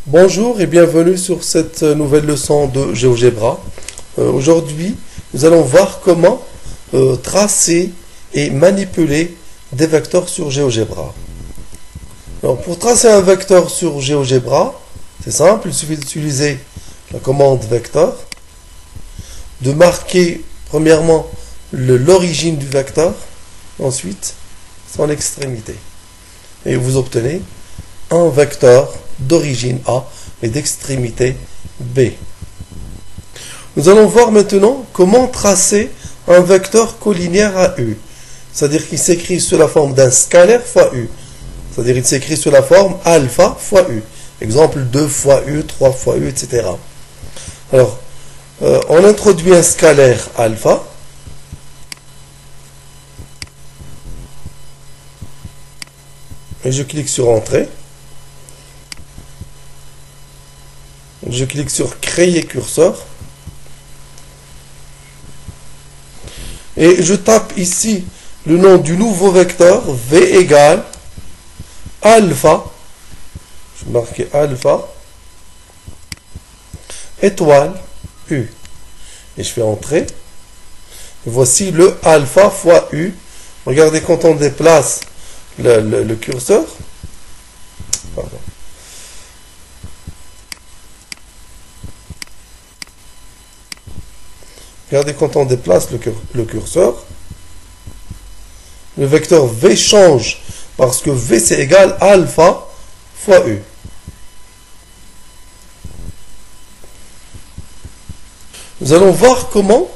Bonjour et bienvenue sur cette nouvelle leçon de GeoGebra. Aujourd'hui, nous allons voir comment tracer et manipuler des vecteurs sur GeoGebra. Alors, pour tracer un vecteur sur GeoGebra, c'est simple, il suffit d'utiliser la commande vecteur, de marquer premièrement l'origine du vecteur, ensuite son extrémité. Et vous obtenez un vecteur d'origine A et d'extrémité B. Nous allons voir maintenant comment tracer un vecteur collinéaire à U. C'est-à-dire qu'il s'écrit sous la forme d'un scalaire fois U. C'est-à-dire qu'il s'écrit sous la forme alpha fois U. Exemple 2 fois U, 3 fois U, etc. Alors, on introduit un scalaire alpha. Et je clique sur Entrée. Je clique sur Créer curseur. Et je tape ici le nom du nouveau vecteur, V égale alpha. Je vais marquer alpha, étoile, U. Et je fais Entrée. Et voici le alpha fois U. Regardez quand on déplace le curseur. Pardon. Regardez quand on déplace le curseur, le vecteur V change parce que V c'est égal alpha fois U. Nous allons voir comment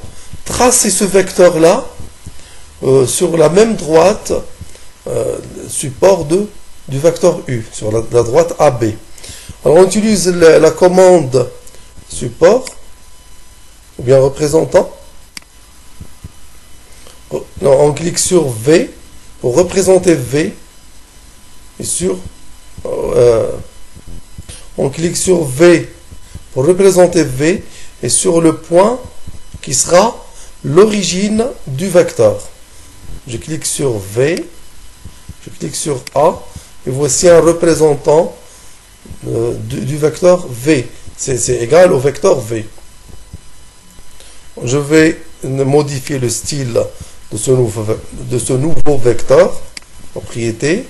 tracer ce vecteur-là sur la même droite support du vecteur U, sur la droite AB. Alors on utilise la commande support ou bien représentant. Non, on clique sur V pour représenter V et on clique sur V pour représenter V et sur le point qui sera l'origine du vecteur. Je clique sur V, je clique sur A et voici un représentant du vecteur V. C'est égal au vecteur V. Je vais modifier le style de ce nouveau vecteur. Propriété.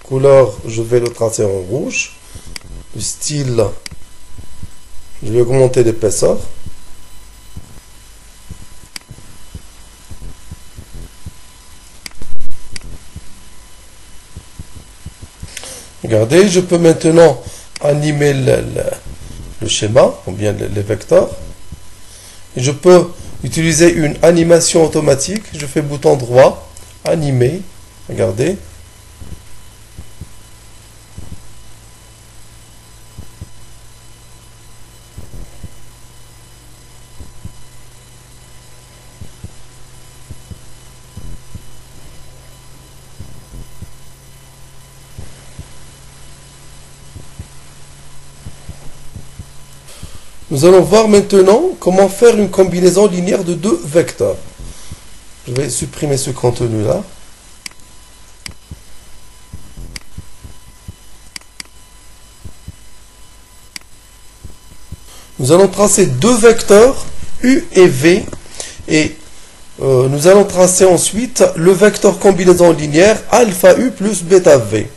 Couleur, je vais le tracer en rouge. Le style, je vais augmenter l'épaisseur. Regardez, je peux maintenant animer le schéma, ou bien les vecteurs. Et je peux utiliser une animation automatique. Je fais bouton droit, animer. Regardez. Nous allons voir maintenant comment faire une combinaison linéaire de deux vecteurs. Je vais supprimer ce contenu-là. Nous allons tracer deux vecteurs, U et V, et nous allons tracer ensuite le vecteur combinaison linéaire alpha U plus bêta V.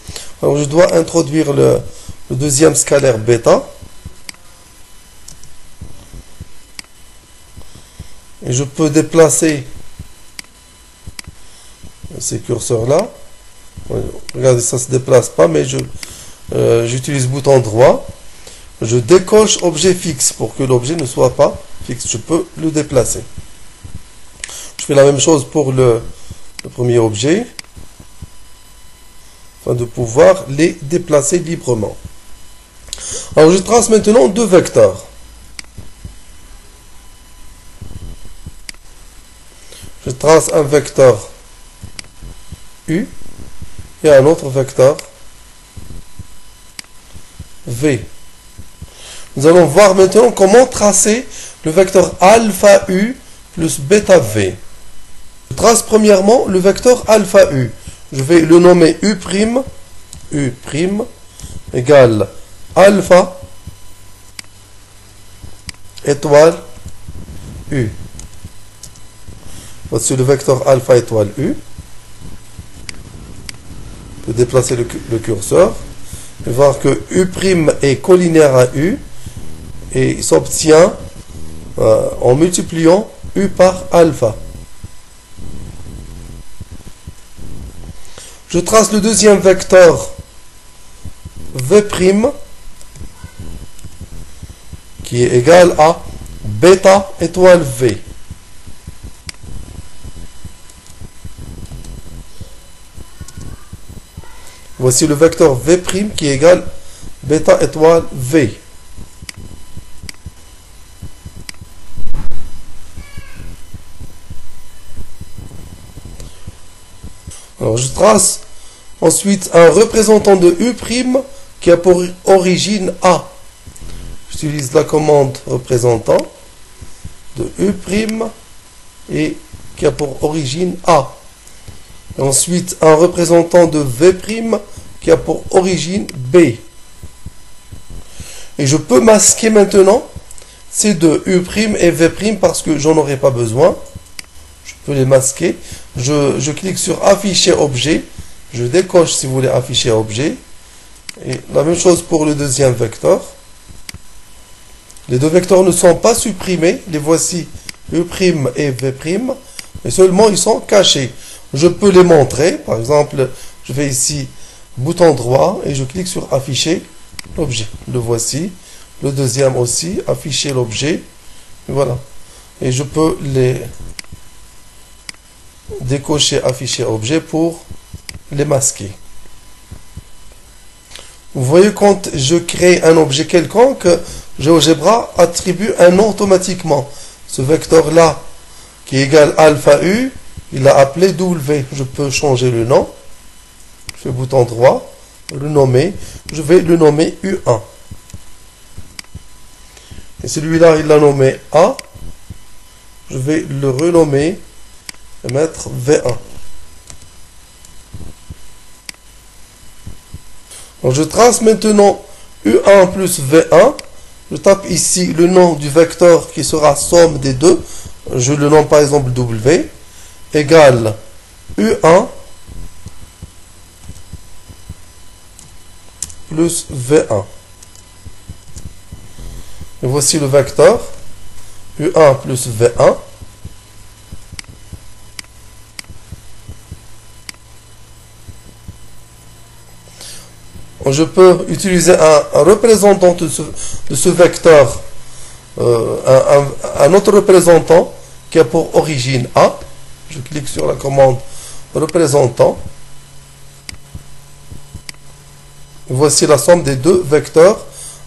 Alors je dois introduire le deuxième scalaire bêta. Et je peux déplacer ces curseurs-là. Regardez, ça ne se déplace pas, mais j'utilise bouton droit. Je décoche objet fixe pour que l'objet ne soit pas fixe. Je peux le déplacer. Je fais la même chose pour le premier objet, afin de pouvoir les déplacer librement. Alors je trace maintenant deux vecteurs. Je trace un vecteur U et un autre vecteur V. Nous allons voir maintenant comment tracer le vecteur alpha U plus bêta V. Je trace premièrement le vecteur alpha U. Je vais le nommer U', égale alpha étoile U. Voici le vecteur alpha étoile U. On peut déplacer le curseur et voir que U' est collinéaire à U et il s'obtient en multipliant U par alpha. Je trace le deuxième vecteur V' qui est égal à bêta étoile V. Voici le vecteur V' qui est égal bêta étoile V. Alors je trace ensuite un représentant de U' qui a pour origine A. J'utilise la commande représentant de U' et qui a pour origine A. Et ensuite un représentant de V' qui a pour origine B. Et je peux masquer maintenant ces deux U' et V' parce que j'en aurai pas besoin. Je peux les masquer. Je clique sur afficher objet. Je décoche si vous voulez afficher objet. Et la même chose pour le deuxième vecteur. Les deux vecteurs ne sont pas supprimés. Les voici U' et V'. Mais seulement ils sont cachés. Je peux les montrer. Par exemple, je vais ici bouton droit et je clique sur afficher l'objet. Le voici. Le deuxième aussi. Afficher l'objet. Voilà. Et je peux les décocher afficher objet pour les masquer. Vous voyez, quand je crée un objet quelconque, GeoGebra attribue un nom automatiquement. Ce vecteur là qui est égal alpha U, il l'a appelé W. Je peux changer le nom. Je fais bouton droit, le nommer. Je vais le nommer U1. Et celui-là, il l'a nommé A. Je vais le renommer et mettre V1. Donc je trace maintenant U1 plus V1. Je tape ici le nom du vecteur qui sera somme des deux. Je le nomme par exemple W égale U1 plus V1. Et voici le vecteur U1 plus V1. Je peux utiliser un représentant de ce vecteur, un autre représentant qui a pour origine A. Je clique sur la commande représentant. Voici la somme des deux vecteurs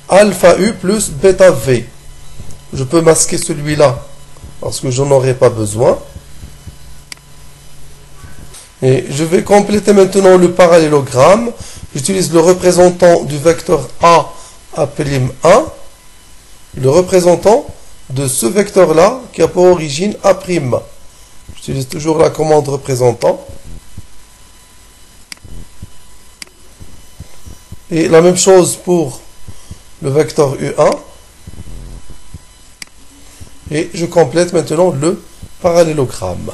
alpha U plus bêta V. Je peux masquer celui-là parce que je n'en aurai pas besoin. Et je vais compléter maintenant le parallélogramme. J'utilise le représentant du vecteur A appelé 1, le représentant de ce vecteur-là qui a pour origine A'. J'utilise toujours la commande représentant. Et la même chose pour le vecteur U1. Et je complète maintenant le parallélogramme.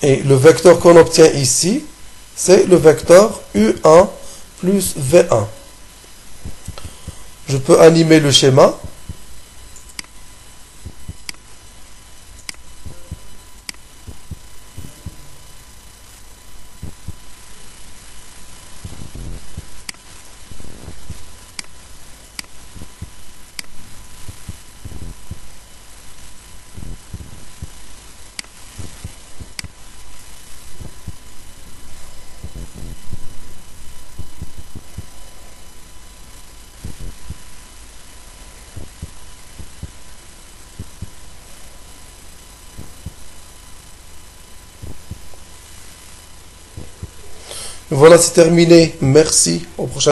Et le vecteur qu'on obtient ici, c'est le vecteur U1 plus V1. Je peux animer le schéma. Voilà, c'est terminé. Merci. Au prochain.